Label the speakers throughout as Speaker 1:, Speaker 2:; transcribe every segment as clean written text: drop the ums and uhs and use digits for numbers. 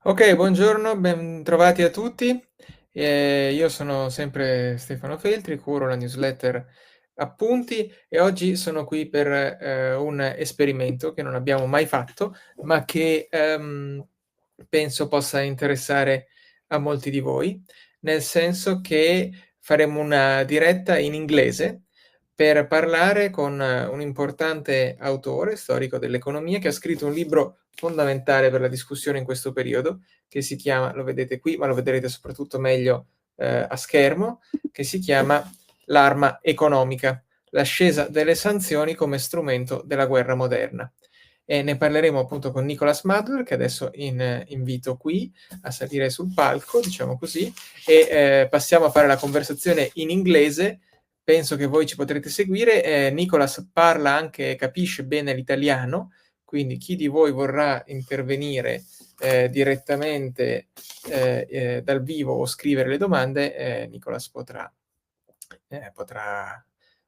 Speaker 1: Ok, buongiorno, ben trovati a tutti. Io sono sempre Stefano Feltri, curo la newsletter Appunti e oggi sono qui per un esperimento che non abbiamo mai fatto, ma che penso possa interessare a molti di voi, nel senso che faremo una diretta in inglese per parlare con un importante autore storico dell'economia che ha scritto un libro fondamentale per la discussione in questo periodo, che si chiama, lo vedete qui, ma lo vedrete soprattutto meglio a schermo, che si chiama L'arma economica, l'ascesa delle sanzioni come strumento della guerra moderna. E ne parleremo appunto con Nicholas Mulder, che adesso invito qui a salire sul palco, diciamo così, e passiamo a fare la conversazione in inglese. Penso che voi ci potrete seguire. Nicholas parla anche, capisce bene l'italiano, quindi chi di voi vorrà intervenire direttamente dal vivo o scrivere le domande, Nicholas potrà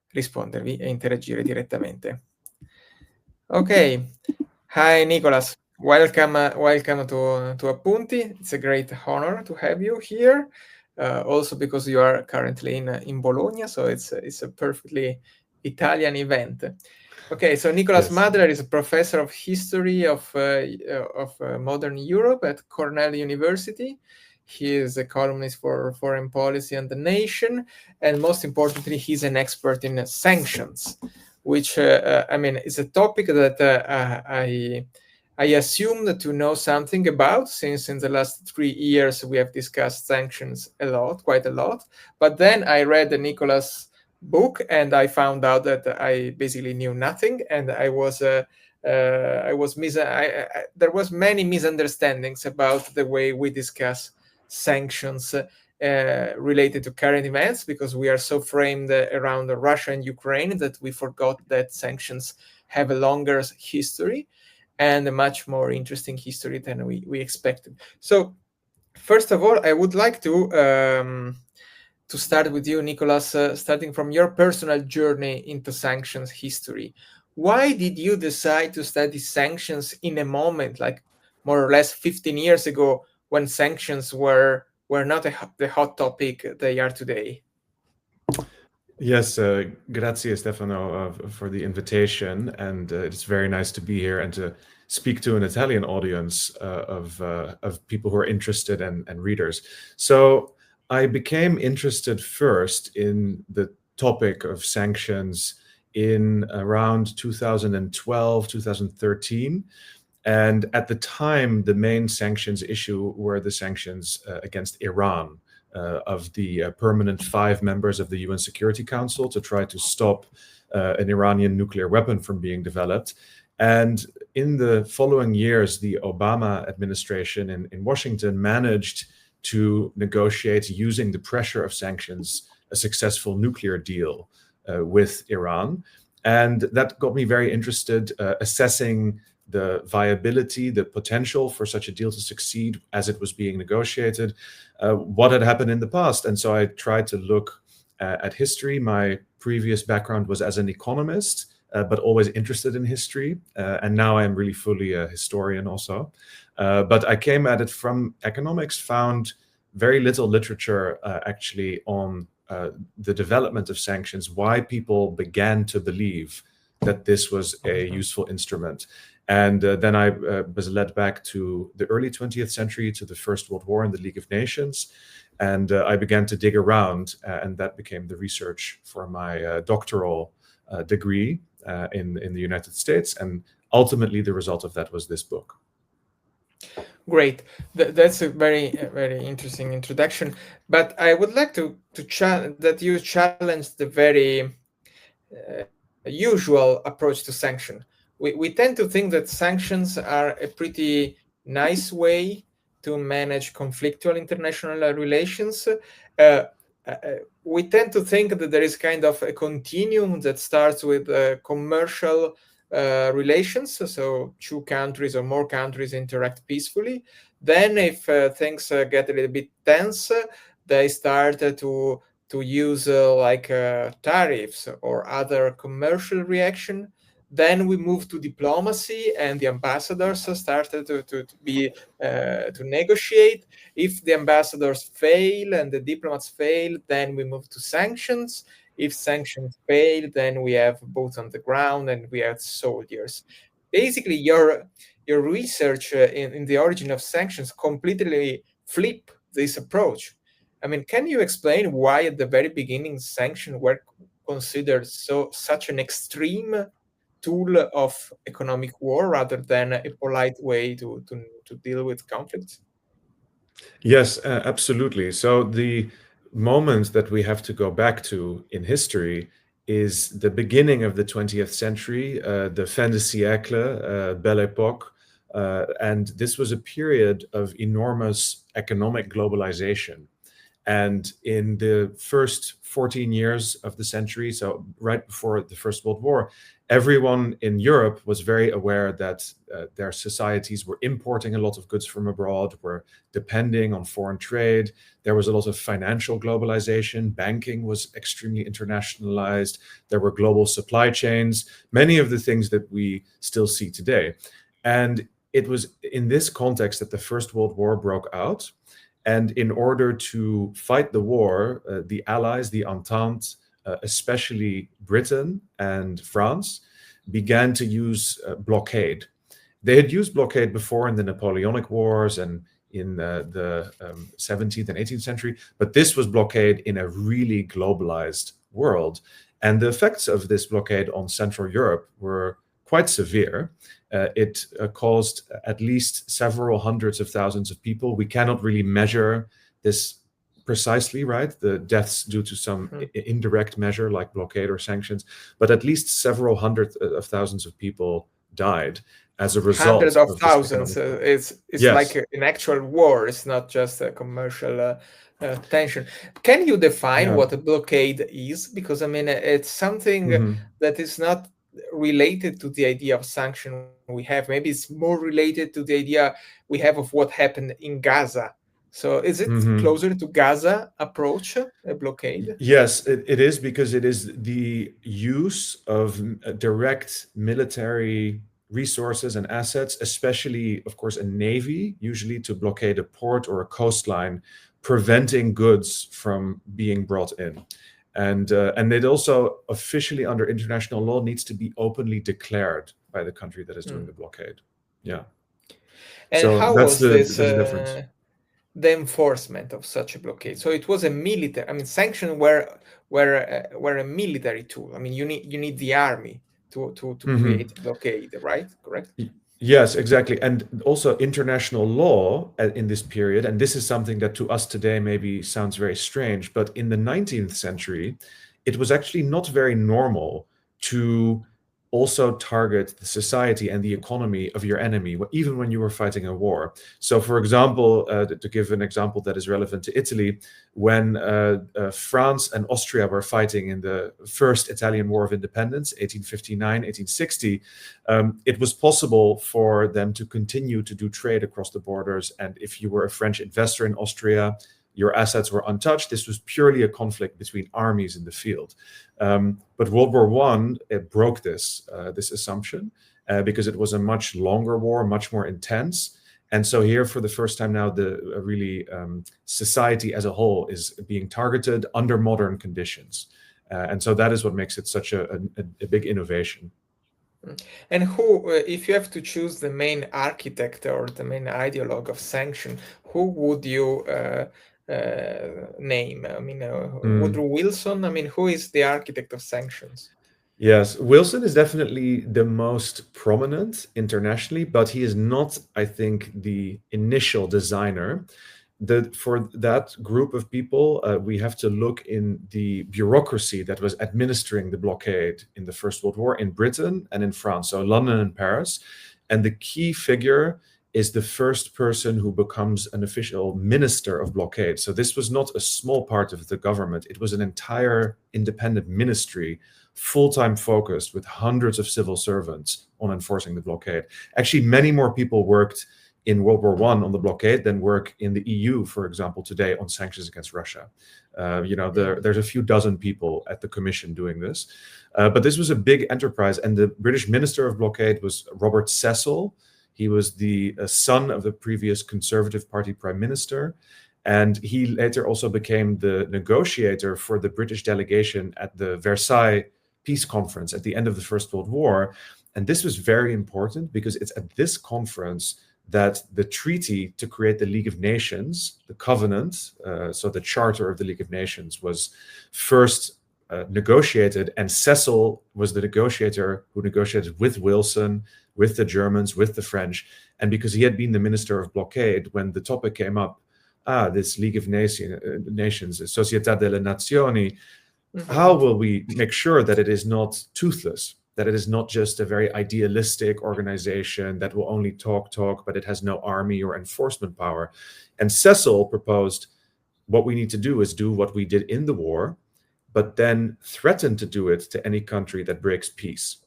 Speaker 1: rispondervi e interagire direttamente. Ok, hi Nicholas, welcome to Appunti. It's a great honor to have you here. Also because you are currently in Bologna, so it's a perfectly Italian event. Okay, so Nicholas
Speaker 2: Yes.
Speaker 1: Mulder is a professor of history of modern Europe at Cornell University. He is a columnist for Foreign Policy and the Nation, and most importantly, he's an expert in sanctions, which I mean is a topic that I assumed to know something about, since in the last 3 years we have discussed sanctions a lot, quite a lot. But then I read Nicholas' book and I found out that I basically knew nothing, and there was many misunderstandings about the way we discuss sanctions related to current events, because we are so framed around Russia and Ukraine that we forgot that sanctions have a longer history and a much more interesting history than we expected. So, first of all, I would like to start with you, Nicholas, starting from your personal journey into sanctions history. Why did you decide to study sanctions in a moment, like more or less 15 years ago, when sanctions were not the hot topic they are today?
Speaker 2: Yes, grazie Stefano for the invitation, and it's very nice to be here and to speak to an Italian audience of people who are interested and readers. So I became interested first in the topic of sanctions in around 2012, 2013. And at the time, the main sanctions issue were the sanctions against Iran. Of the permanent 5 members of the UN Security Council to try to stop an Iranian nuclear weapon from being developed. And in the following years, the Obama administration in Washington managed to negotiate, using the pressure of sanctions, a successful nuclear deal with Iran. And that got me very interested, assessing the viability, the potential for such a deal to succeed as it was being negotiated, what had happened in the past. And so I tried to look at history. My previous background was as an economist, but always interested in history. And now I'm really fully a historian also. But I came at it from economics, found very little literature actually on the development of sanctions, why people began to believe that this was a useful instrument. And then I was led back to the early 20th century, to the First World War and the League of Nations. And I began to dig around, and that became the research for my doctoral degree in the United States. And ultimately, the result of that was this book.
Speaker 1: Great. That's a very interesting introduction. But I would like to that you challenge the very usual approach to sanction. We tend to think that sanctions are a pretty nice way to manage conflictual international relations. We tend to think that there is kind of a continuum that starts with commercial relations, so 2 countries or more countries interact peacefully. Then if things get a little bit tense, they start to use tariffs or other commercial reaction Then we moved to diplomacy, and the ambassadors started to negotiate. If the ambassadors fail and the diplomats fail, then we move to sanctions. If sanctions fail, then we have boots on the ground and we have soldiers. Basically, your research in the origin of sanctions completely flip this approach. I mean, can you explain why at the very beginning sanctions were considered such an extreme tool of economic war rather than a polite way to deal with conflicts?
Speaker 2: Yes, absolutely. So the moment that we have to go back to in history is the beginning of the 20th century, the fin de siècle, Belle Époque. And this was a period of enormous economic globalization. And in the first 14 years of the century, so right before the First World War, everyone in Europe was very aware that their societies were importing a lot of goods from abroad, were depending on foreign trade. There was a lot of financial globalization. Banking was extremely internationalized. There were global supply chains, many of the things that we still see today. And it was in this context that the First World War broke out. And in order to fight the war, the Allies, the Entente, especially Britain and France, began to use blockade. They had used blockade before in the Napoleonic Wars and in the 17th and 18th century, but this was blockade in a really globalized world. And the effects of this blockade on Central Europe were quite severe. It caused at least several hundreds of thousands of people. We cannot really measure this precisely, right? The deaths due to some indirect measure like blockade or sanctions, but at least several hundred of thousands of people died as a result
Speaker 1: Hundreds of
Speaker 2: of this
Speaker 1: thousands.
Speaker 2: economic
Speaker 1: It's
Speaker 2: Yes.
Speaker 1: like an actual war. It's not just a commercial tension. Can you define
Speaker 2: Yeah.
Speaker 1: what a blockade is? Because I mean, it's something that is not related to the idea of sanction we have. Maybe it's more related to the idea we have of what happened in Gaza. So is it closer to Gaza approach, a blockade?
Speaker 2: Yes, it is, because it is the use of direct military resources and assets, especially, of course, a navy, usually to blockade a port or a coastline, preventing goods from being brought in. And it also officially under international law needs to be openly declared by the country that is doing the blockade. Yeah.
Speaker 1: And
Speaker 2: so
Speaker 1: how
Speaker 2: that's
Speaker 1: was
Speaker 2: the
Speaker 1: this
Speaker 2: difference.
Speaker 1: the enforcement of such a blockade? So it was a military. I mean, sanctions were a military tool. I mean, you need the army to create a blockade, right? Correct.
Speaker 2: Yes, exactly. And also international law in this period, and this is something that to us today maybe sounds very strange, but in the 19th century, it was actually not very normal to also target the society and the economy of your enemy, even when you were fighting a war. So, for example, to give an example that is relevant to Italy, when France and Austria were fighting in the First Italian War of Independence, 1859, 1860, it was possible for them to continue to do trade across the borders. And if you were a French investor in Austria, your assets were untouched. This was purely a conflict between armies in the field. But World War I broke this assumption because it was a much longer war, much more intense. And so here, for the first time now, society as a whole is being targeted under modern conditions. And so that is what makes it such a big innovation.
Speaker 1: And who, if you have to choose the main architect or the main ideologue of sanction, who would you name? I mean, Woodrow Wilson. I mean, who is the architect of sanctions?
Speaker 2: Yes, Wilson is definitely the most prominent internationally, but he is not, I think, the initial designer. For that group of people, we have to look in the bureaucracy that was administering the blockade in the First World War in Britain and in France, so London and Paris. And the key figure is the first person who becomes an official minister of blockade. So this was not a small part of the government. It was an entire independent ministry, full-time focused, with hundreds of civil servants on enforcing the blockade. Actually, many more people worked in World War I on the blockade than work in the EU, for example, today on sanctions against Russia. There's a few dozen people at the Commission doing this. But this was a big enterprise, and the British Minister of Blockade was Robert Cecil. He was the son of the previous Conservative Party Prime Minister, and he later also became the negotiator for the British delegation at the Versailles Peace Conference at the end of the First World War. And this was very important because it's at this conference that the treaty to create the League of Nations, the covenant, so the charter of the League of Nations, was first negotiated, and Cecil was the negotiator who negotiated with Wilson, with the Germans, with the French. And because he had been the Minister of Blockade, when the topic came up, this League of Nations, Società delle Nazioni, how will we make sure that it is not toothless, that it is not just a very idealistic organization that will only talk, but it has no army or enforcement power? And Cecil proposed, what we need to do is do what we did in the war, but then threaten to do it to any country that breaks peace.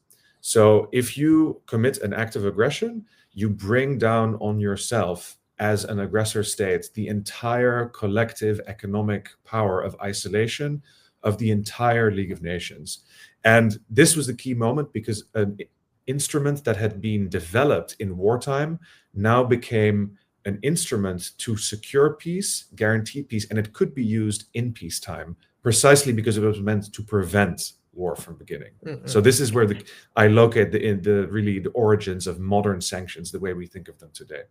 Speaker 2: So if you commit an act of aggression, you bring down on yourself as an aggressor state the entire collective economic power of isolation of the entire League of Nations. And this was the key moment, because an instrument that had been developed in wartime now became an instrument to secure peace, guarantee peace, and it could be used in peacetime, precisely because it was meant to prevent war from beginning. So this is where I locate the origins of modern sanctions, the way we think of them today.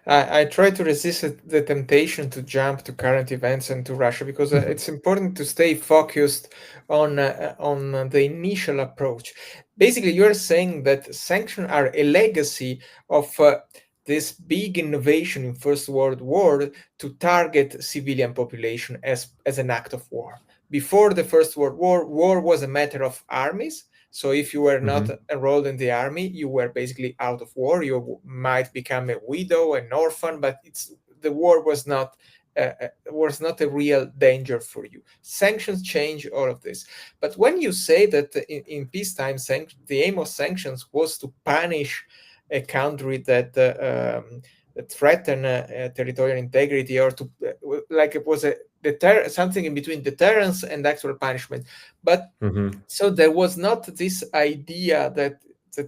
Speaker 1: I try to resist the temptation to jump to current events and to Russia, because it's important to stay focused on the initial approach. Basically, you're saying that sanctions are a legacy of this big innovation in First World War to target civilian population as an act of war. Before the First World War, war was a matter of armies. So if you were not enrolled in the army, you were basically out of war. You might become a widow, an orphan, but the war was not a real danger for you. Sanctions change all of this. But when you say that in peacetime, the aim of sanctions was to punish a country that threatened territorial integrity, or to like it was something in between deterrence and actual punishment. But so there was not this idea that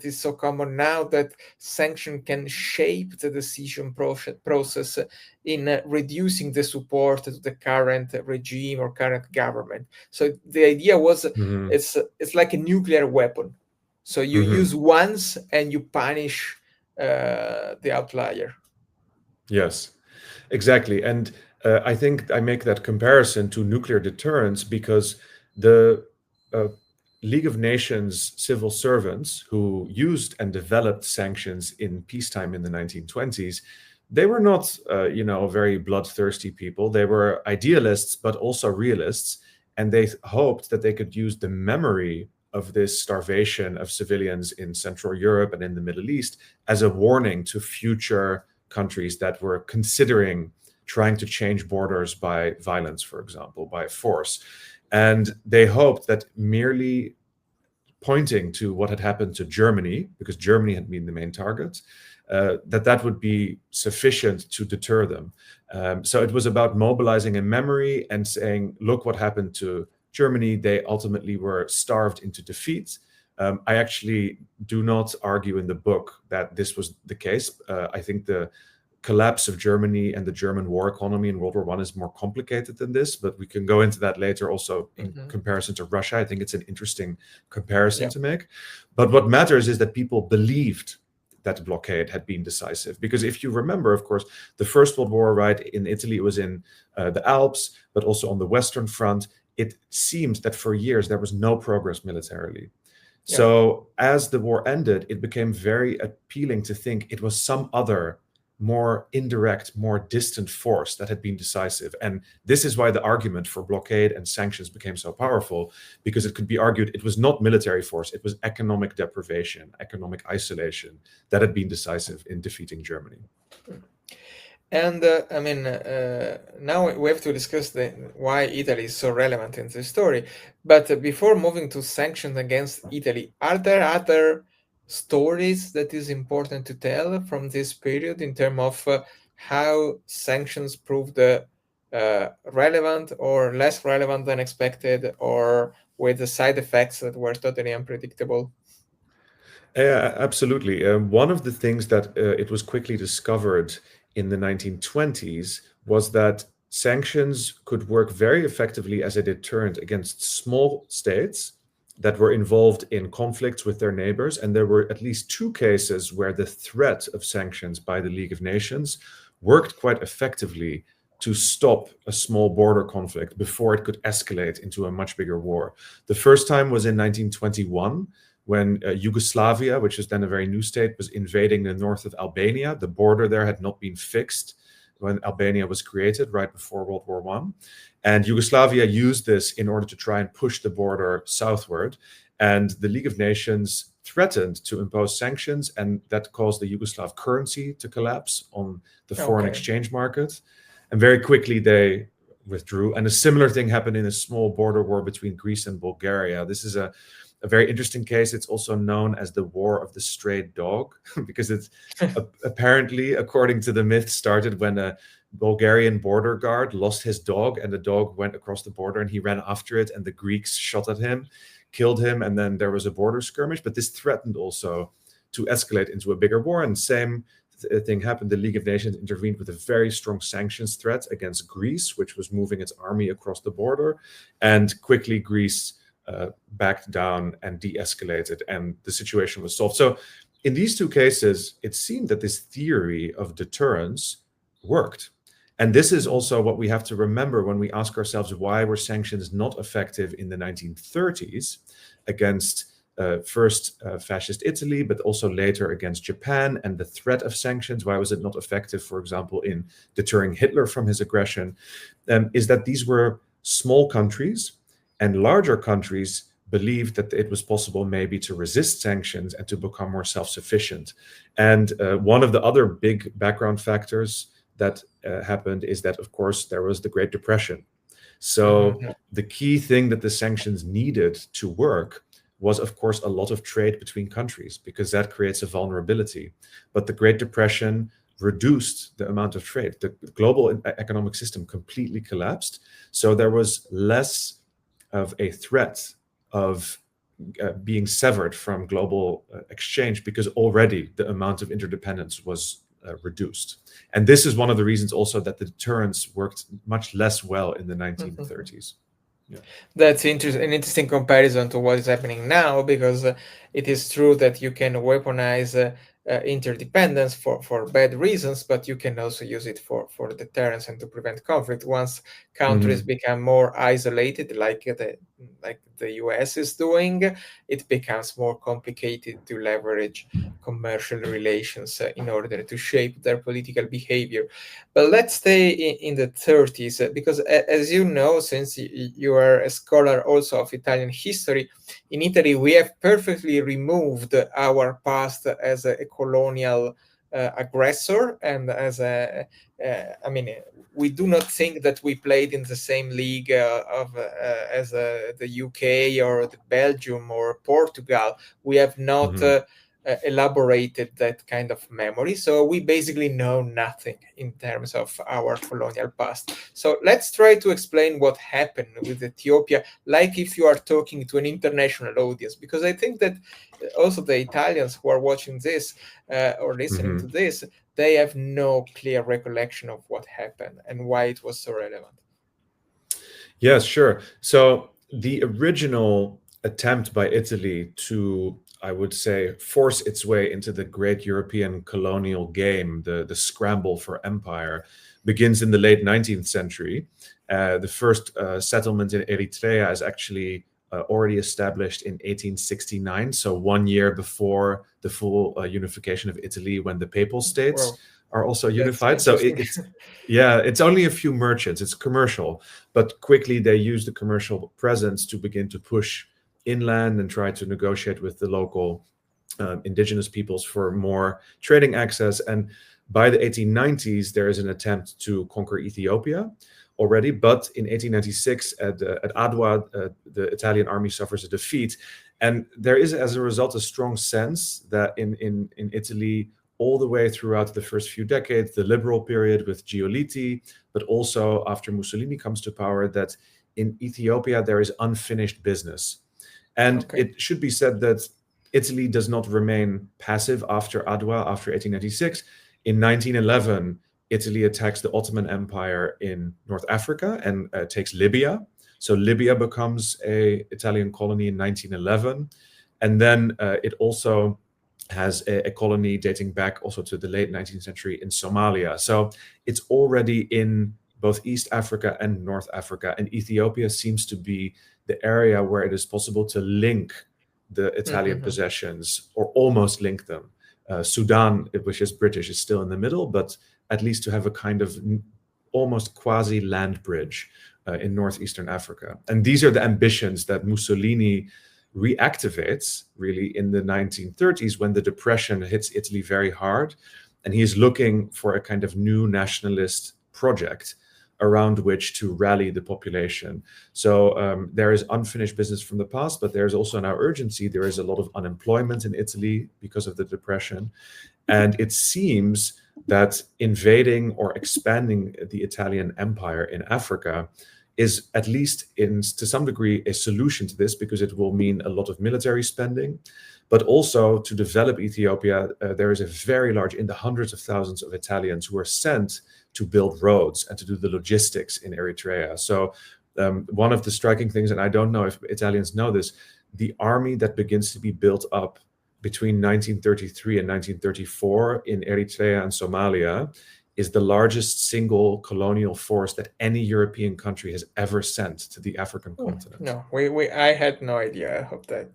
Speaker 1: is so common now, that sanction can shape the decision process in reducing the support to the current regime or current government. So the idea was it's like a nuclear weapon. So you use once and you punish the outlier.
Speaker 2: Yes, exactly. And I think I make that comparison to nuclear deterrence because the League of Nations civil servants who used and developed sanctions in peacetime in the 1920s, they were not, very bloodthirsty people. They were idealists, but also realists. And they hoped that they could use the memory of this starvation of civilians in Central Europe and in the Middle East as a warning to future countries that were considering trying to change borders by violence, for example, by force. And they hoped that merely pointing to what had happened to Germany, because Germany had been the main target, that would be sufficient to deter them. So it was about mobilizing a memory and saying, look what happened to Germany. They ultimately were starved into defeat. I actually do not argue in the book that this was the case. I think the collapse of Germany and the German war economy in World War I is more complicated than this, but we can go into that later also in comparison to Russia. I think it's an interesting comparison to make. But what matters is that people believed that the blockade had been decisive. Because if you remember, of course, the First World War, right, in Italy, it was in the Alps, but also on the Western Front, it seemed that for years there was no progress militarily. So as the war ended, it became very appealing to think it was some other more indirect, more distant force that had been decisive. And this is why the argument for blockade and sanctions became so powerful, because it could be argued it was not military force, it was economic deprivation, economic isolation that had been decisive in defeating Germany.
Speaker 1: And now we have to discuss why Italy is so relevant in this story. But before moving to sanctions against Italy, are there other stories that is important to tell from this period in terms of how sanctions proved relevant or less relevant than expected, or with the side effects that were totally unpredictable?
Speaker 2: Yeah, absolutely. One of the things that it was quickly discovered in the 1920s was that sanctions could work very effectively as a deterrent against small states that were involved in conflicts with their neighbors. And there were at least two cases where the threat of sanctions by the League of Nations worked quite effectively to stop a small border conflict before it could escalate into a much bigger war. The first time was in 1921 when Yugoslavia, which was then a very new state, was invading the north of Albania. The border there had not been fixed when Albania was created right before World War I. And Yugoslavia used this in order to try and push the border southward. And the League of Nations threatened to impose sanctions, and that caused the Yugoslav currency to collapse on the foreign exchange market. And very quickly they withdrew. And a similar thing happened in a small border war between Greece and Bulgaria. This is a very interesting case. It's also known as the War of the Strayed Dog because it's apparently, according to the myth, started when a Bulgarian border guard lost his dog, and the dog went across the border and he ran after it, and the Greeks shot at him, killed him, and then there was a border skirmish. But this threatened also to escalate into a bigger war, and same thing happened. The League of Nations intervened with a very strong sanctions threat against Greece, which was moving its army across the border, and quickly Greece backed down and de-escalated, and the situation was solved. So in these two cases, it seemed that this theory of deterrence worked. And this is also what we have to remember when we ask ourselves, why were sanctions not effective in the 1930s against first fascist Italy, but also later against Japan, and the threat of sanctions? Why was it not effective, for example, in deterring Hitler from his aggression? Is that these were small countries, and larger countries believed that it was possible maybe to resist sanctions and to become more self-sufficient. And one of the other big background factors that happened is that, of course, there was the Great Depression. So the key thing that the sanctions needed to work was, of course, a lot of trade between countries, because that creates a vulnerability. But the Great Depression reduced the amount of trade. The global economic system completely collapsed. So there was less of a threat of being severed from global exchange, because already the amount of interdependence was reduced. And this is one of the reasons also that the deterrence worked much less well in the 1930s. Yeah.
Speaker 1: That's an interesting comparison to what is happening now, because it is true that you can weaponize interdependence for bad reasons, but you can also use it for deterrence and to prevent conflict. Once countries become more isolated, like the US is doing, it becomes more complicated to leverage commercial relations in order to shape their political behavior. But let's stay in the 30s, because as you know, since you are a scholar also of Italian history, in Italy we have perfectly removed our past as a colonial aggressor, and as we do not think that we played in the same league as the UK or the Belgium or Portugal. We have not elaborated that kind of memory, so we basically know nothing in terms of our colonial past. So let's try to explain what happened with Ethiopia, like if you are talking to an international audience, because I think that also the Italians who are watching this or listening to this, they have no clear recollection of what happened and why it was so relevant.
Speaker 2: Yes, sure. So the original attempt by Italy to, I would say, force its way into the great European colonial game, the scramble for empire, begins in the late 19th century. The first settlement in Eritrea is actually already established in 1869, so 1 year before the full unification of Italy, when the Papal States are also unified. So it's only a few merchants, it's commercial, but quickly they use the commercial presence to begin to push inland and try to negotiate with the local indigenous peoples for more trading access. And by the 1890s, there is an attempt to conquer Ethiopia already, but in 1896 at Adwa, the Italian army suffers a defeat, And there is, as a result, a strong sense that in Italy, all the way throughout the first few decades, the liberal period with Giolitti, but also after Mussolini comes to power, that in Ethiopia there is unfinished business. And it should be said that Italy does not remain passive after Adwa, after 1896. In 1911, Italy attacks the Ottoman Empire in North Africa and takes Libya. So Libya becomes an Italian colony in 1911. And then it also has a colony dating back also to the late 19th century in Somalia. So it's already in both East Africa and North Africa. And Ethiopia seems to be the area where it is possible to link the Italian possessions, or almost link them. Sudan, which is British, is still in the middle, but at least to have a kind of almost quasi land bridge in northeastern Africa. And these are the ambitions that Mussolini reactivates really in the 1930s, when the depression hits Italy very hard, and he is looking for a kind of new nationalist project around which to rally the population. So there is unfinished business from the past, but there's also now urgency. There is a lot of unemployment in Italy because of the depression. And it seems that invading or expanding the Italian empire in Africa is, at least to some degree, a solution to this, because it will mean a lot of military spending. But also, to develop Ethiopia, there is a very large, in the hundreds of thousands of Italians who are sent to build roads and to do the logistics in Eritrea. So one of the striking things, and I don't know if Italians know this, the army that begins to be built up between 1933 and 1934 in Eritrea and Somalia is the largest single colonial force that any European country has ever sent to the African continent.
Speaker 1: No, I had no idea of that.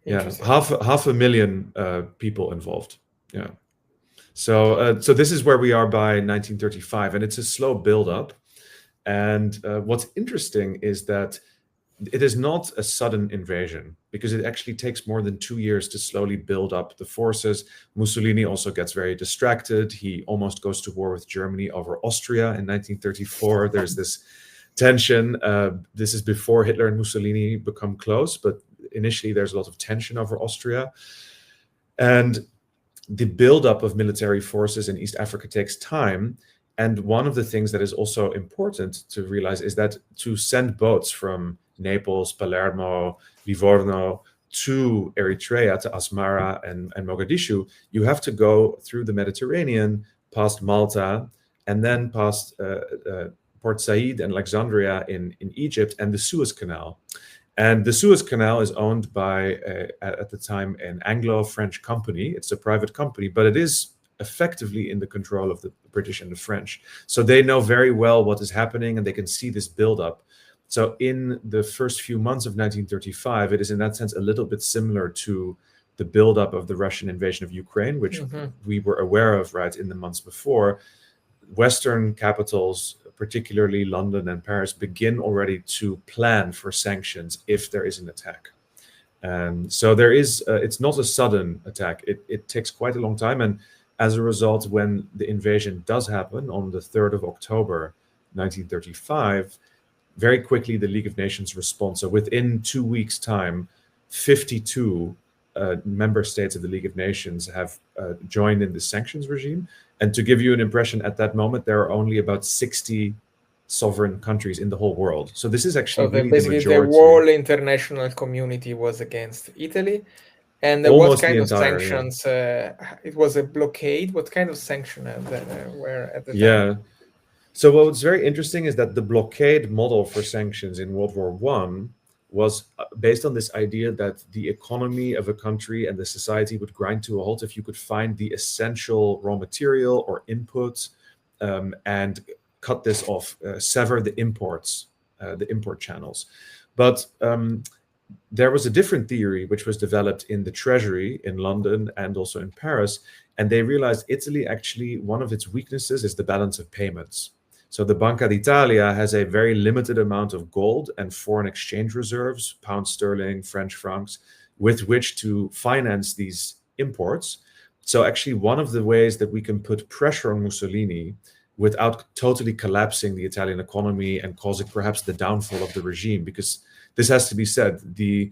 Speaker 2: Yeah, half a million people involved. Yeah. So this is where we are by 1935, and it's a slow build-up. And what's interesting is that it is not a sudden invasion, because it actually takes more than 2 years to slowly build up the forces. Mussolini also gets very distracted. He almost goes to war with Germany over Austria in 1934. There's this tension. This is before Hitler and Mussolini become close, but initially there's a lot of tension over Austria. And the buildup of military forces in East Africa takes time. And one of the things that is also important to realize is that to send boats from Naples, Palermo, Livorno to Eritrea, to Asmara and Mogadishu, you have to go through the Mediterranean, past Malta, and then past Port Said and Alexandria in Egypt, and the Suez Canal. And the Suez Canal is owned by, at the time, an Anglo-French company. It's a private company, but it is effectively in the control of the British and the French. So they know very well what is happening, and they can see this buildup. So in the first few months of 1935, it is in that sense a little bit similar to the buildup of the Russian invasion of Ukraine, which we were aware of right in the months before. Western capitals, particularly London and Paris, begin already to plan for sanctions if there is an attack. So there is, it's not a sudden attack. It takes quite a long time. And as a result, when the invasion does happen on the 3rd of October, 1935, very quickly the League of Nations responds. So within 2 weeks' time, 52 member states of the League of Nations have joined in the sanctions regime. And to give you an impression, at that moment, there are only about 60 sovereign countries in the whole world. So this is actually really
Speaker 1: basically
Speaker 2: the majority.
Speaker 1: The whole international community was against Italy. And
Speaker 2: Almost
Speaker 1: what kind
Speaker 2: the
Speaker 1: of
Speaker 2: entire,
Speaker 1: sanctions? It was a blockade. What kind of sanctions were at the time?
Speaker 2: Yeah. So what's very interesting is that the blockade model for sanctions in World War I was based on this idea that the economy of a country and the society would grind to a halt if you could find the essential raw material or input and cut this off, sever the imports, the import channels. But there was a different theory which was developed in the Treasury in London and also in Paris, and they realized Italy actually, one of its weaknesses is the balance of payments. So the Banca d'Italia has a very limited amount of gold and foreign exchange reserves, pound sterling, French francs, with which to finance these imports. So actually one of the ways that we can put pressure on Mussolini without totally collapsing the Italian economy and causing perhaps the downfall of the regime, because this has to be said, the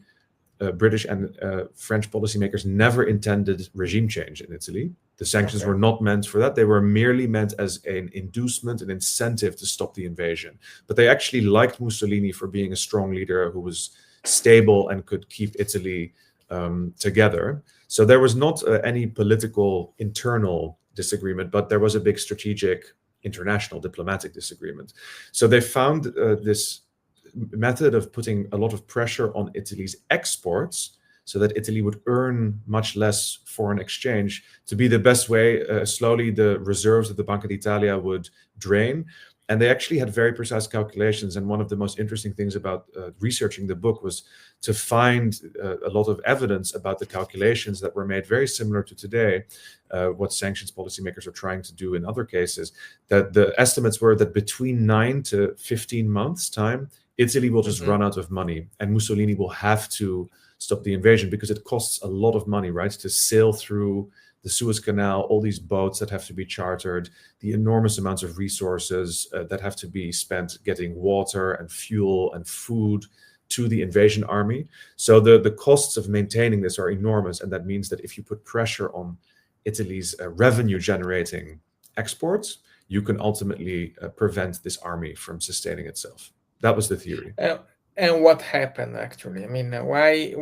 Speaker 2: British and French policymakers never intended regime change in Italy. The sanctions were not meant for that. They were merely meant as an inducement, an incentive to stop the invasion. But they actually liked Mussolini for being a strong leader who was stable and could keep Italy together. So there was not any political internal disagreement, but there was a big strategic international diplomatic disagreement. So they found this method of putting a lot of pressure on Italy's exports so that Italy would earn much less foreign exchange to be the best way. Slowly, the reserves of the Banca d'Italia would drain. And they actually had very precise calculations. And one of the most interesting things about researching the book was to find a lot of evidence about the calculations that were made very similar to today, what sanctions policymakers are trying to do in other cases, that the estimates were that between 9 to 15 months time, Italy will just run out of money and Mussolini will have to stop the invasion because it costs a lot of money, right? To sail through the Suez Canal, all these boats that have to be chartered, the enormous amounts of resources that have to be spent getting water and fuel and food to the invasion army. So the costs of maintaining this are enormous. And that means that if you put pressure on Italy's revenue generating exports, you can ultimately prevent this army from sustaining itself. That was the theory.
Speaker 1: And what happened actually? I mean, why?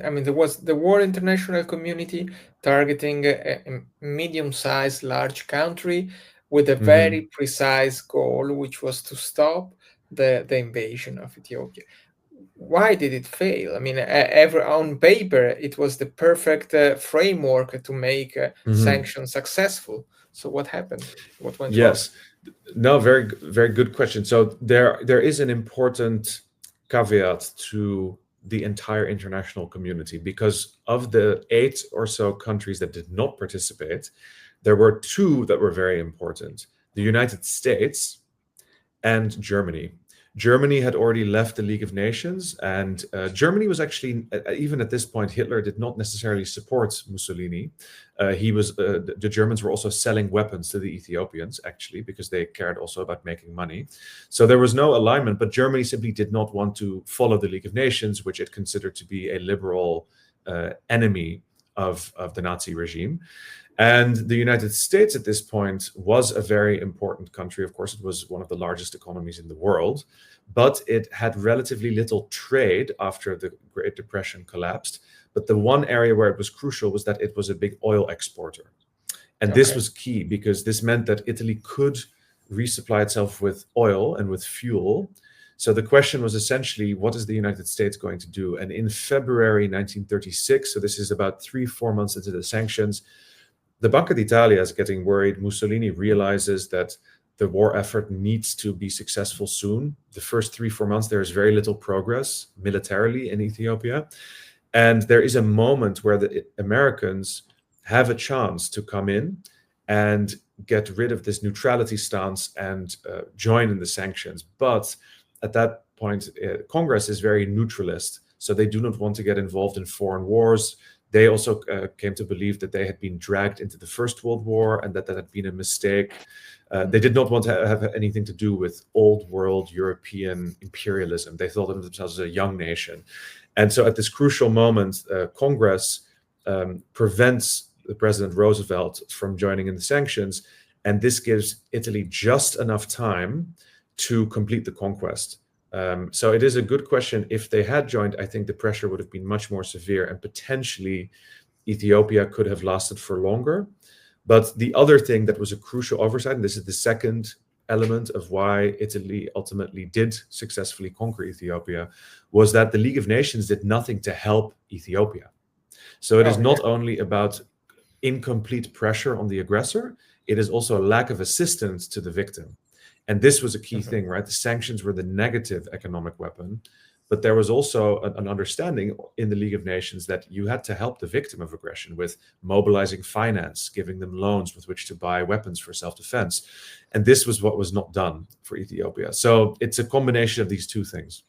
Speaker 1: I mean, there was the war international community targeting a medium-sized, large country with a very precise goal, which was to stop the invasion of Ethiopia. Why did it fail? I mean, on paper, it was the perfect framework to make sanctions successful. So what happened? What went wrong?
Speaker 2: Yes. No, very, very good question. So there is an important caveat to the entire international community, because of the 8 or so countries that did not participate, there were 2 that were very important: the United States and Germany. Germany had already left the League of Nations, and Germany was actually, even at this point, Hitler did not necessarily support Mussolini. The Germans were also selling weapons to the Ethiopians, actually, because they cared also about making money. So there was no alignment, but Germany simply did not want to follow the League of Nations, which it considered to be a liberal enemy of the Nazi regime. And the United States at this point was a very important country. Of course, it was one of the largest economies in the world, but it had relatively little trade after the Great Depression collapsed. But the one area where it was crucial was that it was a big oil exporter. And this was key because this meant that Italy could resupply itself with oil and with fuel. So the question was essentially, what is the United States going to do? And in February 1936, so this is about 3-4 months into the sanctions, the Banca d'Italia is getting worried. Mussolini realizes that the war effort needs to be successful soon. The first 3-4 months, there is very little progress militarily in Ethiopia. And there is a moment where the Americans have a chance to come in and get rid of this neutrality stance and join in the sanctions. But at that point, Congress is very neutralist. So they do not want to get involved in foreign wars. They also came to believe that they had been dragged into the First World War and that had been a mistake. They did not want to have anything to do with old world European imperialism. They thought of themselves as a young nation. And so at this crucial moment, Congress prevents the President Roosevelt from joining in the sanctions. And this gives Italy just enough time to complete the conquest. So it is a good question. If they had joined, I think the pressure would have been much more severe and potentially Ethiopia could have lasted for longer. But the other thing that was a crucial oversight, and this is the second element of why Italy ultimately did successfully conquer Ethiopia, was that the League of Nations did nothing to help Ethiopia. So it is not only about incomplete pressure on the aggressor, it is also a lack of assistance to the victim. And this was a key thing, right? The sanctions were the negative economic weapon, but there was also an understanding in the League of Nations that you had to help the victim of aggression with mobilizing finance, giving them loans with which to buy weapons for self-defense. And this was what was not done for Ethiopia. So it's a combination of these 2 things.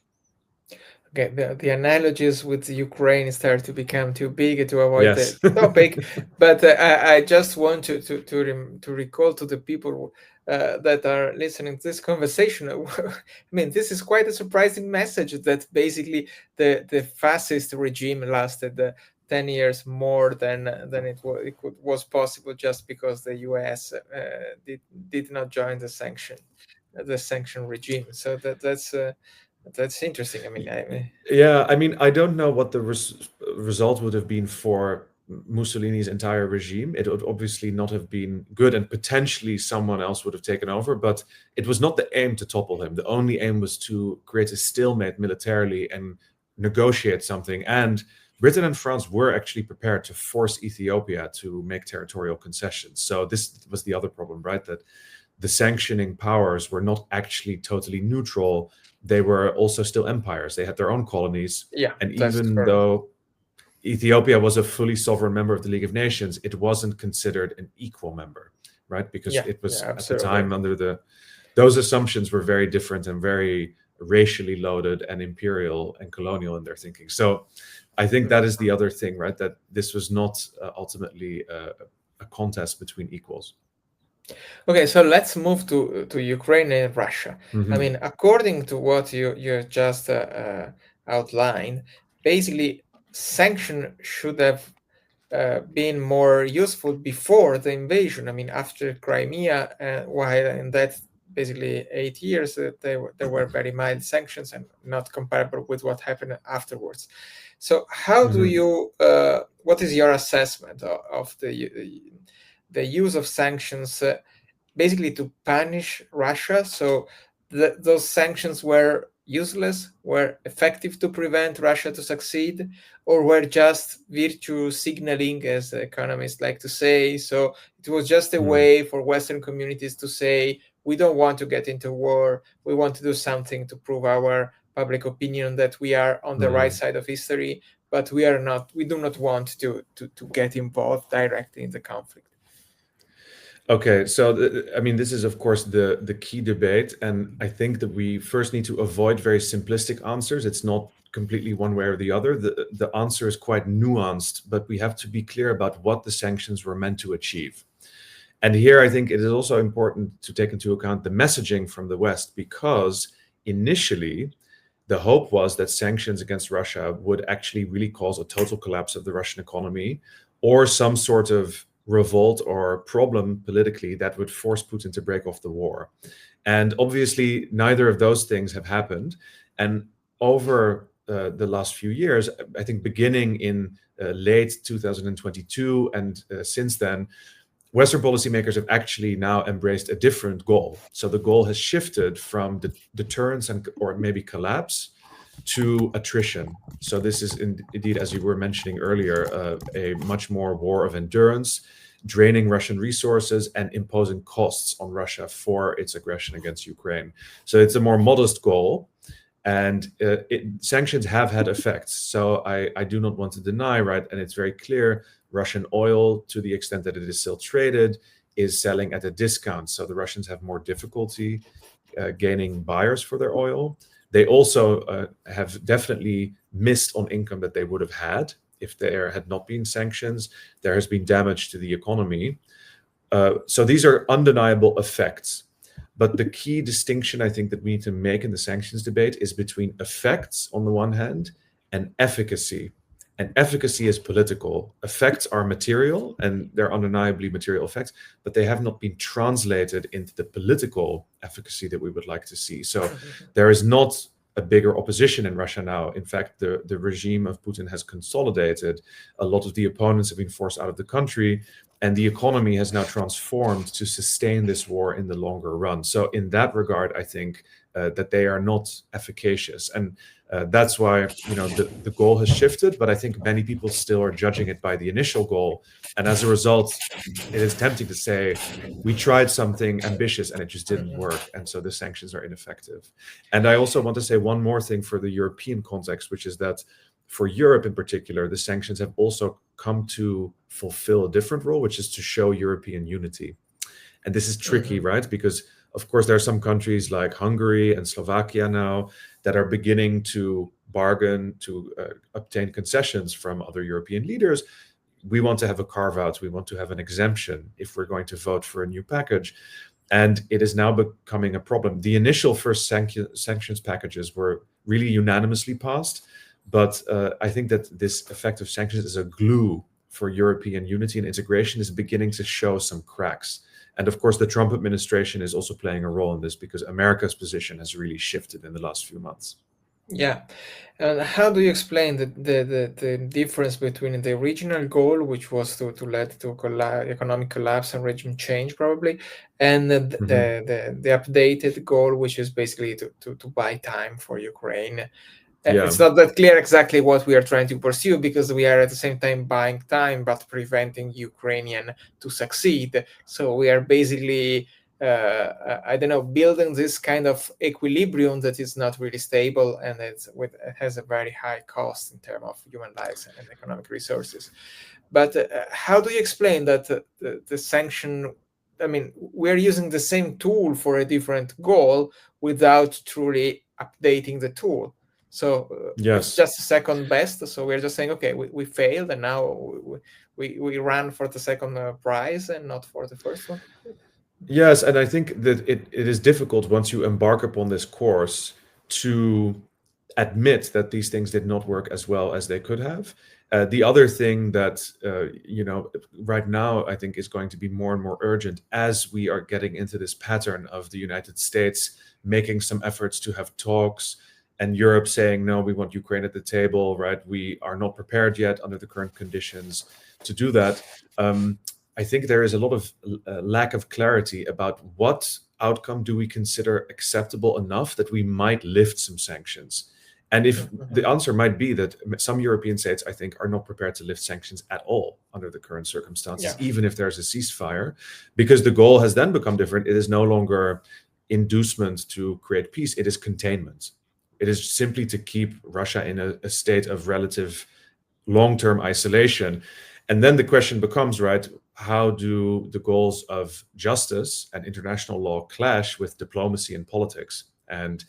Speaker 1: Okay, the analogies with Ukraine start to become too big to avoid the
Speaker 2: Yes.
Speaker 1: topic, but I just want to recall to the people that are listening to this conversation. I mean, this is quite a surprising message that basically the fascist regime lasted 10 years more than was possible just because the US did not join the sanction regime. So that's interesting. I mean,
Speaker 2: Yeah, I mean, I don't know what the result would have been for Mussolini's entire regime. It would obviously not have been good, and potentially someone else would have taken over, but it was not the aim to topple him. The only aim was to create a stalemate militarily and negotiate something. And Britain and France were actually prepared to force Ethiopia to make territorial concessions. So this was the other problem, right? That the sanctioning powers were not actually totally neutral. They were also still empires. They had their own colonies.
Speaker 1: yeah,
Speaker 2: And
Speaker 1: that's
Speaker 2: even
Speaker 1: correct.
Speaker 2: though Ethiopia was a fully sovereign member of the League of Nations, it wasn't considered an equal member, right? Because
Speaker 1: Yeah,
Speaker 2: it
Speaker 1: yeah,
Speaker 2: was at the
Speaker 1: absolutely.
Speaker 2: time under those assumptions were very different and very racially loaded and imperial and colonial in their thinking. So I think that is the other thing, right? That this was not ultimately a contest between equals.
Speaker 1: Okay, so let's move to Ukraine and Russia. I
Speaker 2: Mhm.
Speaker 1: mean, according to what you just outlined, basically sanction should have been more useful before the invasion. I mean, after Crimea, while in that basically 8 years, there were very mild sanctions and not comparable with what happened afterwards. So, how do
Speaker 2: Mhm.
Speaker 1: you? What is your assessment of the use of sanctions? Basically to punish Russia. So those sanctions were useless, were effective to prevent Russia to succeed, or were just virtue signaling, as economists like to say. So it was just a
Speaker 2: Mm.
Speaker 1: way for Western communities to say, we don't want to get into war. We want to do something to prove our public opinion that we are on the right
Speaker 2: Mm.
Speaker 1: side of history, but we do not want to get involved directly in the conflict.
Speaker 2: Okay, so I mean, this is of course the key debate, and I think that we first need to avoid very simplistic answers. It's not completely one way or the other. The answer is quite nuanced, but we have to be clear about what the sanctions were meant to achieve. And here, I think it is also important to take into account the messaging from the West, because initially the hope was that sanctions against Russia would actually really cause a total collapse of the Russian economy, or some sort of revolt or problem politically that would force Putin to break off the war. And obviously, neither of those things have happened. And over the last few years, I think beginning in late 2022 and since then, Western policymakers have actually now embraced a different goal. So the goal has shifted from deterrence and or maybe collapse to attrition. So this is indeed, as you were mentioning earlier, a much more war of endurance, draining Russian resources and imposing costs on Russia for its aggression against Ukraine. So it's a more modest goal, and sanctions have had effects. So I do not want to deny, right, and it's very clear, Russian oil, to the extent that it is still traded, is selling at a discount. So the Russians have more difficulty gaining buyers for their oil. They also have definitely missed on income that they would have had if there had not been sanctions. There has been damage to the economy. So these are undeniable effects. But the key distinction I think that we need to make in the sanctions debate is between effects on the one hand and efficacy. And efficacy is political. Effects are material, and they're undeniably material effects, but they have not been translated into the political efficacy that we would like to see. So there is not a bigger opposition in Russia now. In fact, the regime of Putin has consolidated. A lot of the opponents have been forced out of the country, and the economy has now transformed to sustain this war in the longer run. So in that regard, I think that they are not efficacious, and that's why the goal has shifted. But I think many people still are judging it by the initial goal, and as a result, it is tempting to say we tried something ambitious and it just didn't work, and so the sanctions are ineffective. And I also want to say one more thing for the European context, which is that for Europe in particular, the sanctions have also come to fulfill a different role, which is to show European unity. And this is tricky,
Speaker 1: Mhm.
Speaker 2: right? Because, of course, there are some countries like Hungary and Slovakia now that are beginning to bargain, to obtain concessions from other European leaders. We want to have a carve-out, we want to have an exemption if we're going to vote for a new package. And it is now becoming a problem. The initial first sanctions packages were really unanimously passed, but I think that this effective sanctions as a glue for European unity and integration is beginning to show some cracks. And of course, the Trump administration is also playing a role in this, because America's position has really shifted in the last few months.
Speaker 1: Yeah. And how do you explain the difference between the original goal, which was to lead to economic collapse and regime change, probably, and the updated goal, which is basically to buy time for Ukraine?
Speaker 2: Yeah.
Speaker 1: It's not that clear exactly what we are trying to pursue, because we are at the same time buying time but preventing Ukrainian to succeed. So we are basically I don't know, building this kind of equilibrium that is not really stable, and it has a very high cost in terms of human lives and economic resources. But how do you explain that the sanction? I mean, we're using the same tool for a different goal without truly updating the tool. So it's just second best. So we're just saying, okay, we failed, and now we ran for the second prize and not for the first one.
Speaker 2: Yes, and I think that it is difficult once you embark upon this course to admit that these things did not work as well as they could have. The other thing that, right now I think is going to be more and more urgent as we are getting into this pattern of the United States making some efforts to have talks and Europe saying, no, we want Ukraine at the table, right? We are not prepared yet under the current conditions to do that. I think there is a lot of lack of clarity about what outcome do we consider acceptable enough that we might lift some sanctions. And if the answer might be that some European states, I think, are not prepared to lift sanctions at all under the current circumstances, even if there's a ceasefire, because the goal has then become different. It is no longer inducement to create peace. It is containment. It is simply to keep Russia in a state of relative long-term isolation. And then the question becomes, right, how do the goals of justice and international law clash with diplomacy and politics? And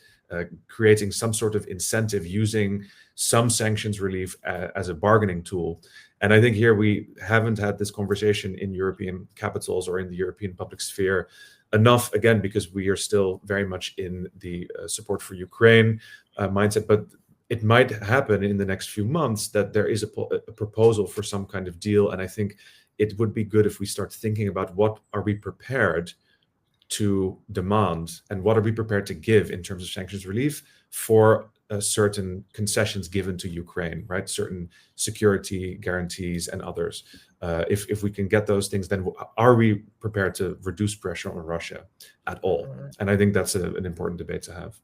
Speaker 2: creating some sort of incentive, using some sanctions relief as a bargaining tool. And I think here we haven't had this conversation in European capitals or in the European public sphere enough, again, because we are still very much in the support for Ukraine mindset. But it might happen in the next few months that there is a proposal for some kind of deal. And I think it would be good if we start thinking about what are we prepared to demand and what are we prepared to give in terms of sanctions relief for certain concessions given to Ukraine, right? Certain security guarantees and others. If we can get those things, then are we prepared to reduce pressure on Russia at all? And I think that's an important debate to have.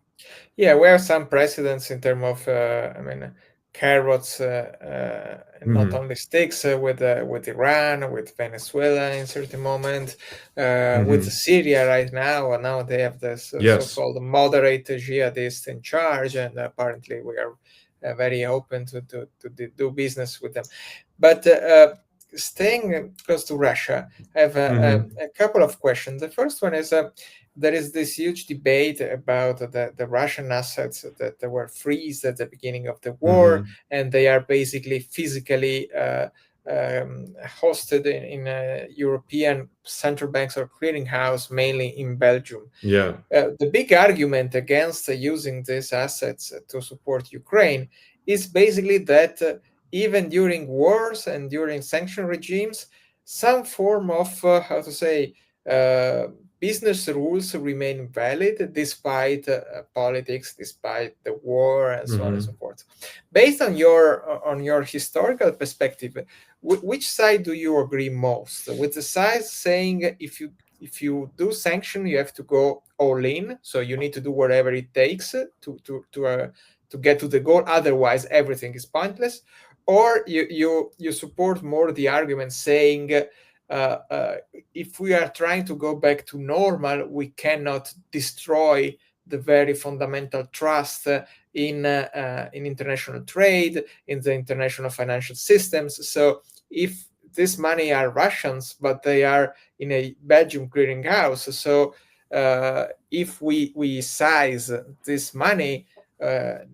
Speaker 1: Yeah, we have some precedents in terms of, carrots, not only sticks, with Iran, with Venezuela in certain moment, with Syria right now. And now they have this so-called moderate jihadist in charge, and apparently we are very open to do business with them. But staying close to Russia, I have a couple of questions. The first one is, there is this huge debate about the Russian assets that were freezed at the beginning of the war, and they are basically physically hosted in European central banks or clearinghouse, mainly in Belgium. The big argument against using these assets to support Ukraine is basically that even during wars and during sanction regimes, some form of, business rules remain valid despite politics, despite the war, and so on and so forth. Based on your historical perspective, which side do you agree most? With the side saying if you do sanction, you have to go all in, so you need to do whatever it takes to get to the goal, otherwise everything is pointless, or you support more the argument saying, if we are trying to go back to normal, we cannot destroy the very fundamental trust in international trade, in the international financial systems. So if this money are Russians, but they are in a Belgium clearinghouse, so if we size this money,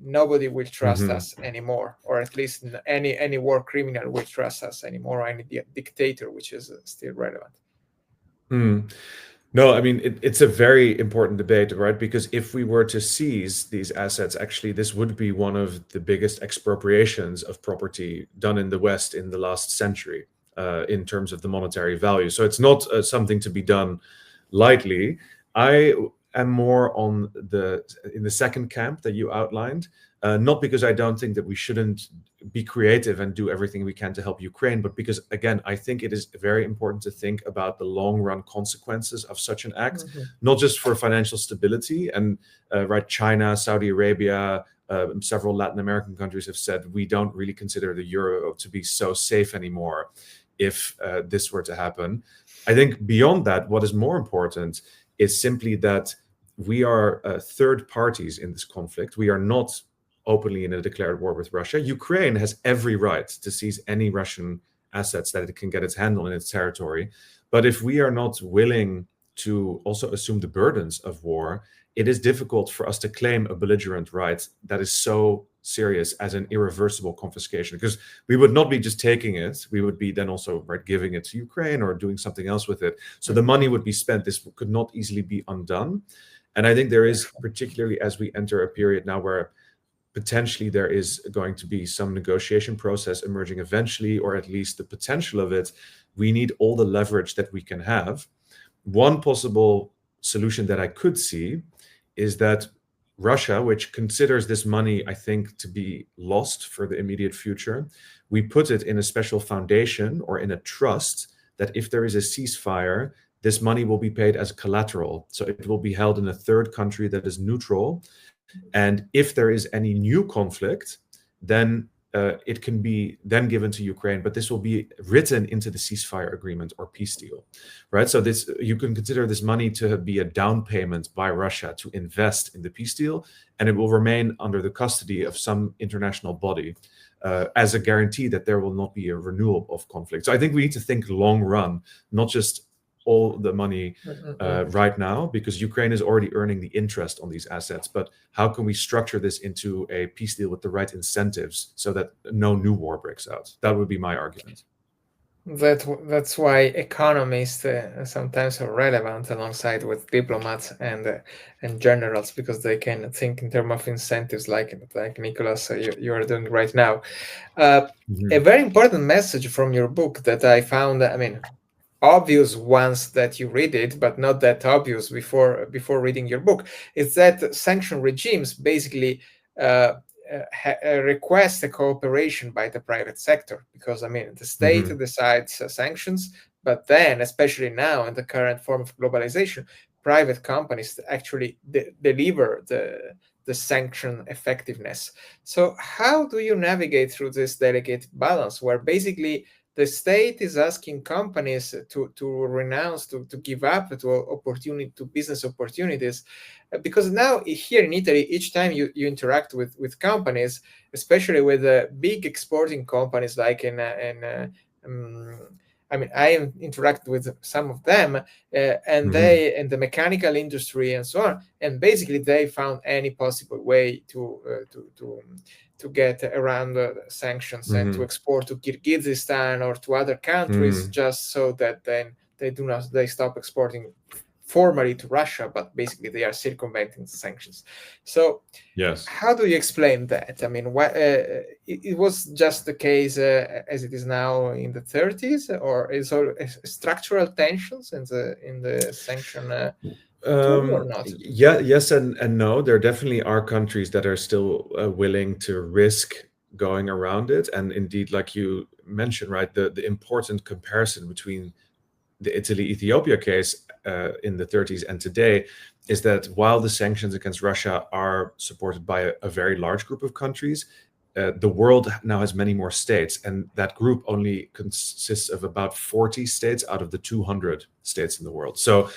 Speaker 1: nobody will trust
Speaker 2: Mhm.
Speaker 1: us anymore, or at least any war criminal will trust us anymore, or any dictator, which is still relevant.
Speaker 2: Mm. No, I mean, it's a very important debate, right? Because if we were to seize these assets, actually, this would be one of the biggest expropriations of property done in the West in the last century, in terms of the monetary value. So it's not something to be done lightly. I am more in the second camp that you outlined, not because I don't think that we shouldn't be creative and do everything we can to help Ukraine, but because, again, I think it is very important to think about the long run consequences of such an act, not just for financial stability. And right, China, Saudi Arabia, several Latin American countries have said we don't really consider the euro to be so safe anymore if this were to happen. I think beyond that, what is more important is simply that we are third parties in this conflict. We are not openly in a declared war with Russia. Ukraine has every right to seize any Russian assets that it can get its hand on in its territory. But if we are not willing to also assume the burdens of war, it is difficult for us to claim a belligerent right that is so serious as an irreversible confiscation, because we would not be just taking it, we would be then also giving it to Ukraine or doing something else with it. So the money would be spent. This could not easily be undone. And I think there is, particularly as we enter a period now where potentially there is going to be some negotiation process emerging eventually, or at least the potential of it, we need all the leverage that we can have. One possible solution that I could see is that Russia, which considers this money, I think, to be lost for the immediate future, we put it in a special foundation or in a trust that if there is a ceasefire, this money will be paid as collateral. So it will be held in a third country that is neutral. And if there is any new conflict, then it can be then given to Ukraine, but this will be written into the ceasefire agreement or peace deal, right? So this, you can consider this money to be a down payment by Russia to invest in the peace deal, and it will remain under the custody of some international body as a guarantee that there will not be a renewal of conflict. So I think we need to think long run, not just all the money right now, because Ukraine is already earning the interest on these assets. But how can we structure this into a peace deal with the right incentives so that no new war breaks out? That would be my argument.
Speaker 1: That's why economists sometimes are relevant alongside with diplomats and generals, because they can think in terms of incentives, like Nicholas, you are doing right now. A very important message from your book that I found, I mean, obvious once that you read it, but not that obvious before reading your book, is that sanction regimes basically request a cooperation by the private sector, because I mean the state decides sanctions, but then, especially now in the current form of globalization, private companies actually deliver the sanction effectiveness. So how do you navigate through this delicate balance where basically the state is asking companies to renounce, to give up to business opportunities, because now here in Italy, each time you interact with companies, especially with big exporting companies like I mean, I interact with some of them, and they in the mechanical industry and so on, and basically they found any possible way to get around sanctions and to export to Kyrgyzstan or to other countries, just so that then they stop exporting formally to Russia, but basically they are circumventing the sanctions. So
Speaker 2: yes,
Speaker 1: how do you explain that? I mean, it was just the case as it is now in the 30s, or is all structural tensions in the sanction tool or not?
Speaker 2: Yeah, yes, and no. There definitely are countries that are still willing to risk going around it, and indeed, like you mentioned, right, the important comparison between the Italy-Ethiopia case in the 30s and today is that while the sanctions against Russia are supported by a very large group of countries, the world now has many more states, and that group only consists of about 40 states out of the 200 states in the world. So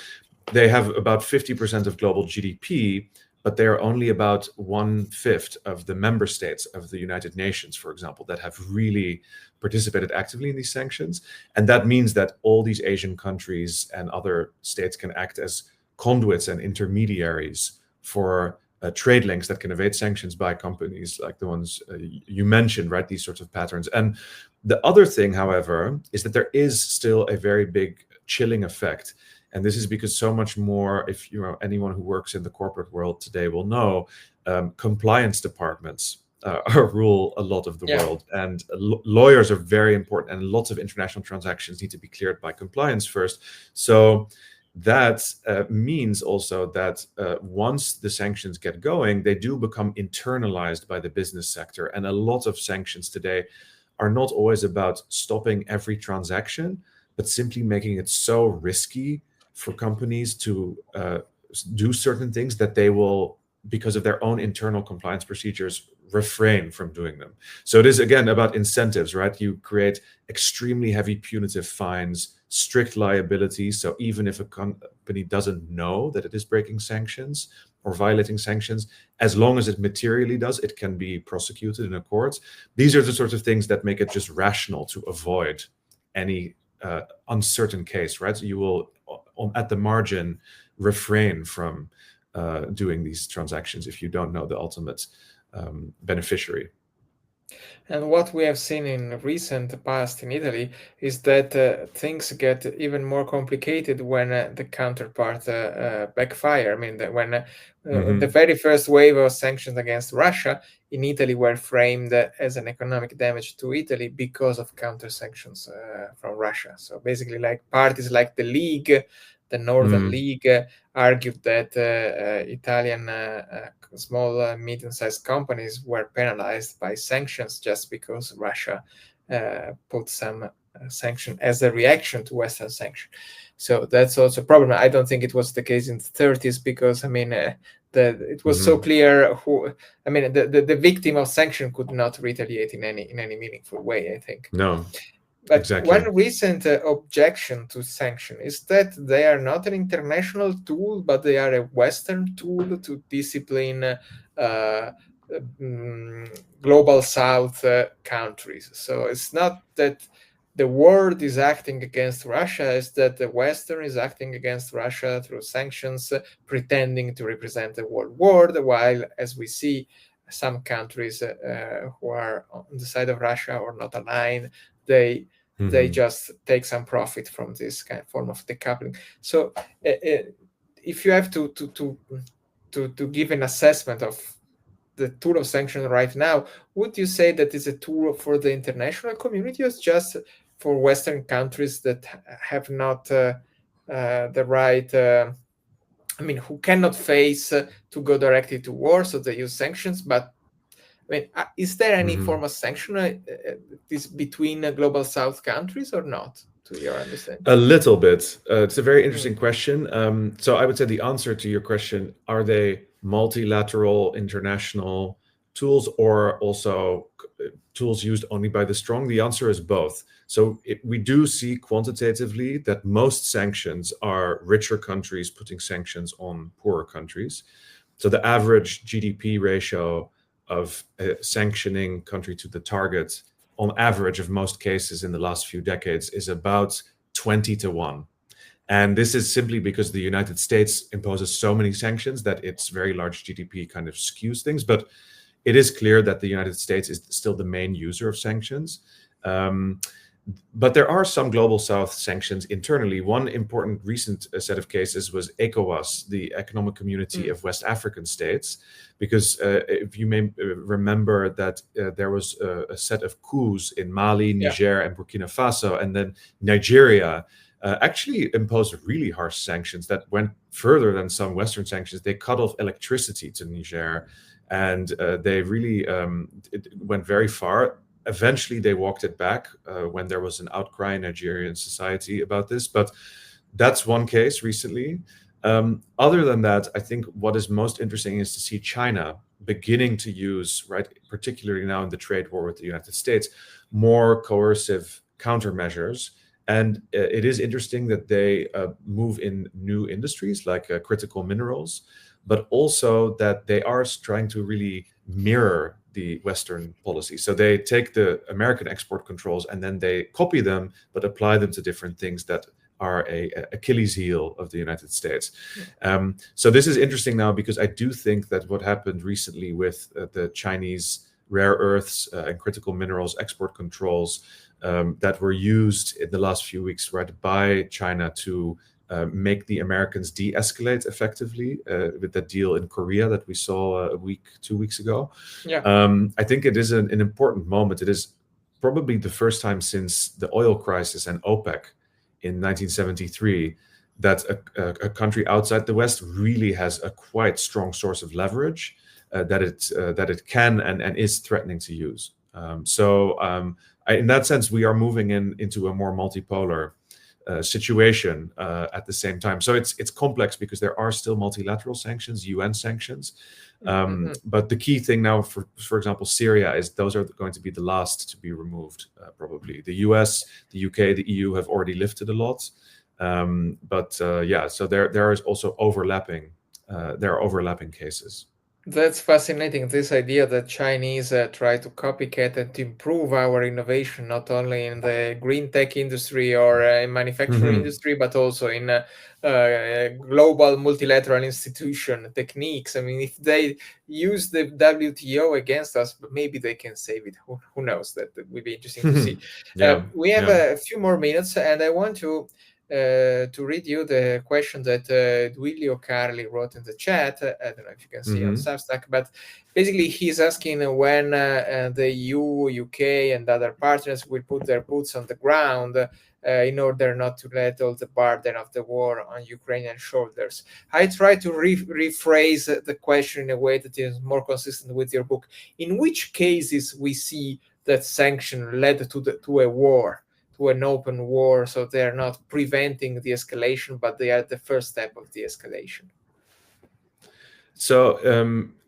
Speaker 2: they have about 50% of global GDP, but they are only about 1/5 of the member states of the United Nations, for example, that have really participated actively in these sanctions. And that means that all these Asian countries and other states can act as conduits and intermediaries for trade links that can evade sanctions by companies like the ones you mentioned, right? These sorts of patterns. And the other thing, however, is that there is still a very big chilling effect. And this is because so much more, if you know anyone who works in the corporate world today will know, compliance departments rule a lot of the
Speaker 1: Yeah.
Speaker 2: world, and lawyers are very important, and lots of international transactions need to be cleared by compliance first. So that means also that once the sanctions get going, they do become internalized by the business sector. And a lot of sanctions today are not always about stopping every transaction, but simply making it so risky for companies to do certain things that they will, because of their own internal compliance procedures, refrain from doing them. So it is again about incentives, right? You create extremely heavy punitive fines, strict liability. So even if a company doesn't know that it is breaking sanctions or violating sanctions, as long as it materially does, it can be prosecuted in a court. These are the sorts of things that make it just rational to avoid any uncertain case, right? So you will, at the margin, refrain from doing these transactions if you don't know the ultimate beneficiary.
Speaker 1: And what we have seen in recent past in Italy is that things get even more complicated when the counterpart backfire. I mean, when the very first wave of sanctions against Russia in Italy were framed as an economic damage to Italy because of counter sanctions from Russia. So basically, like parties like the League, the Northern League, argued that Italian small, medium-sized companies were penalized by sanctions just because Russia put some sanction as a reaction to Western sanction. So that's also a problem. I don't think it was the case in the 30s because, I mean, it was so clear who, I mean, the victim of sanction could not retaliate in any meaningful way, I think.
Speaker 2: No.
Speaker 1: But
Speaker 2: Exactly.
Speaker 1: one recent objection to sanction is that they are not an international tool, but they are a Western tool to discipline global South countries. So it's not that the world is acting against Russia, it's that the Western is acting against Russia through sanctions, pretending to represent the world world, while, as we see, some countries who are on the side of Russia or not aligned, they just take some profit from this kind of form of decoupling. So if you have to give an assessment of the tool of sanction right now, would you say that it's a tool for the international community or just for Western countries that have not the right, I mean, who cannot face to go directly to war, so they use sanctions, but I mean, is there any form of sanction this between global South countries or not, to your understanding?
Speaker 2: A little bit. It's a very interesting question. So I would say the answer to your question, are they multilateral international tools or also tools used only by the strong? The answer is both. So we do see quantitatively that most sanctions are richer countries putting sanctions on poorer countries. So the average GDP ratio of a sanctioning country to the target, on average of most cases in the last few decades, is about 20-1. And this is simply because the United States imposes so many sanctions that its very large GDP kind of skews things. But it is clear that the United States is still the main user of sanctions. But there are some global South sanctions internally. One important recent set of cases was ECOWAS, the Economic Community of West African States, because if you may remember that there was a set of coups in Mali, Niger, and Burkina Faso, and then Nigeria actually imposed really harsh sanctions that went further than some Western sanctions. They cut off electricity to Niger, and they really it went very far. Eventually, they walked it back when there was an outcry in Nigerian society about this. But that's one case recently. Other than that, I think what is most interesting is to see China beginning to use, right, particularly now in the trade war with the United States, more coercive countermeasures. And it is interesting that they move in new industries like critical minerals, but also that they are trying to really mirror the Western policy. So they take the American export controls and then they copy them, but apply them to different things that are a Achilles heel of the United States. So this is interesting now, because I do think that what happened recently with the Chinese rare earths and critical minerals export controls that were used in the last few weeks, right, by China to make the Americans de-escalate effectively with that deal in Korea that we saw 2 weeks ago. I think it is an important moment. It is probably the first time since the oil crisis and OPEC in 1973 that a country outside the West really has a quite strong source of leverage that it can and is threatening to use. In that sense, we are moving into a more multipolar situation at the same time. So it's complex because there are still multilateral sanctions, UN sanctions. But the key thing now, for example, Syria, is those are going to be the last to be removed, probably. The US, the UK, the EU have already lifted a lot. So there is also overlapping. There are overlapping cases.
Speaker 1: That's fascinating, this idea that Chinese try to copycat and to improve our innovation, not only in the green tech industry or in manufacturing industry, but also in global multilateral institution techniques. I mean, if they use the WTO against us, maybe they can save it. Who knows? That will be interesting to see. We have a few more minutes, and I want to read you the question that Duilio Carli wrote in the chat. I don't know if you can see on Substack, but basically he's asking when the EU, UK, and other partners will put their boots on the ground in order not to let all the burden of the war on Ukrainian shoulders. I try to rephrase the question in a way that is more consistent with your book. In which cases we see that sanction led to a war? To an open war, so they're not preventing the escalation, but they are the first step of the escalation.
Speaker 2: So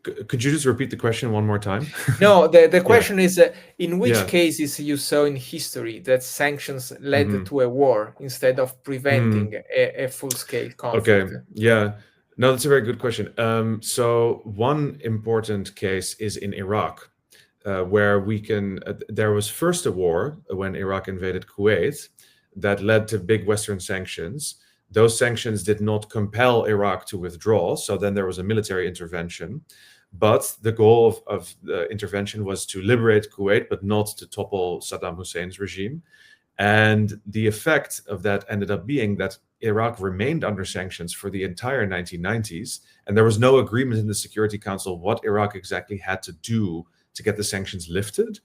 Speaker 2: could you just repeat the question one more time?
Speaker 1: No, the question is, in which cases you saw in history that sanctions led to a war instead of preventing a full-scale conflict?
Speaker 2: Okay, yeah. No, that's a very good question. So one important case is in Iraq. Where there was first a war when Iraq invaded Kuwait that led to big Western sanctions. Those sanctions did not compel Iraq to withdraw, so then there was a military intervention. But the goal of the intervention was to liberate Kuwait, but not to topple Saddam Hussein's regime. And the effect of that ended up being that Iraq remained under sanctions for the entire 1990s, and there was no agreement in the Security Council what Iraq exactly had to do to get the sanctions lifted.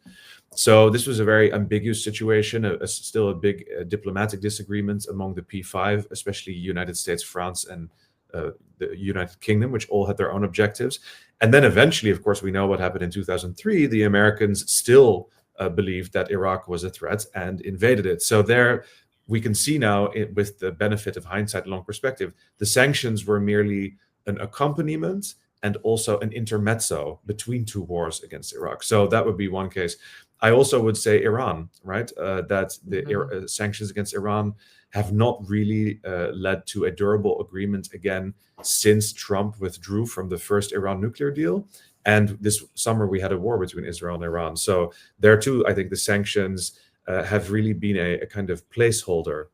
Speaker 2: So this was a very ambiguous situation, still a big diplomatic disagreement among the P5, especially United States, France, and the United Kingdom, which all had their own objectives. And then eventually, of course, we know what happened in 2003. The Americans still believed that Iraq was a threat and invaded it. So there we can see now, with the benefit of hindsight, long perspective, the sanctions were merely an accompaniment and also an intermezzo between two wars against Iraq. So that would be one case. I also would say Iran, right? That the sanctions against Iran have not really led to a durable agreement again since Trump withdrew from the first Iran nuclear deal. And this summer we had a war between Israel and Iran. So there too, I think the sanctions have really been a kind of placeholder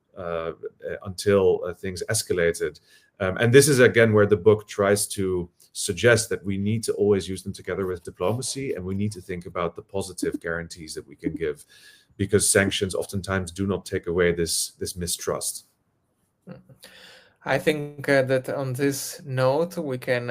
Speaker 2: until things escalated. And this is again where the book tries to suggest that we need to always use them together with diplomacy, and we need to think about the positive guarantees that we can give, because sanctions oftentimes do not take away this mistrust.
Speaker 1: I think that on this note we can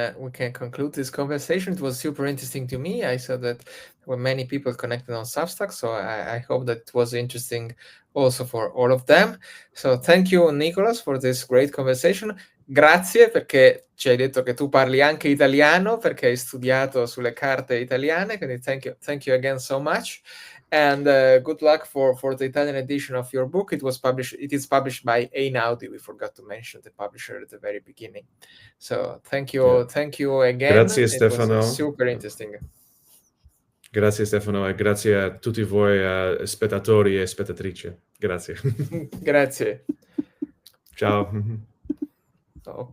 Speaker 1: conclude this conversation. It was super interesting to me. I saw that there were many people connected on Substack, so I hope that it was interesting also for all of them. So thank you, Nicholas, for this great conversation. Grazie perché ci hai detto che tu parli anche italiano, perché hai studiato sulle carte italiane, quindi thank you again so much. And good luck for the Italian edition of your book. It is published by Einaudi. We forgot to mention the publisher at the very beginning. So thank you again.
Speaker 2: Grazie, Stefano.
Speaker 1: It was super interesting.
Speaker 2: Grazie Stefano e grazie a tutti voi spettatori e spettatrici. Grazie.
Speaker 1: Grazie.
Speaker 2: Ciao.
Speaker 1: Ok.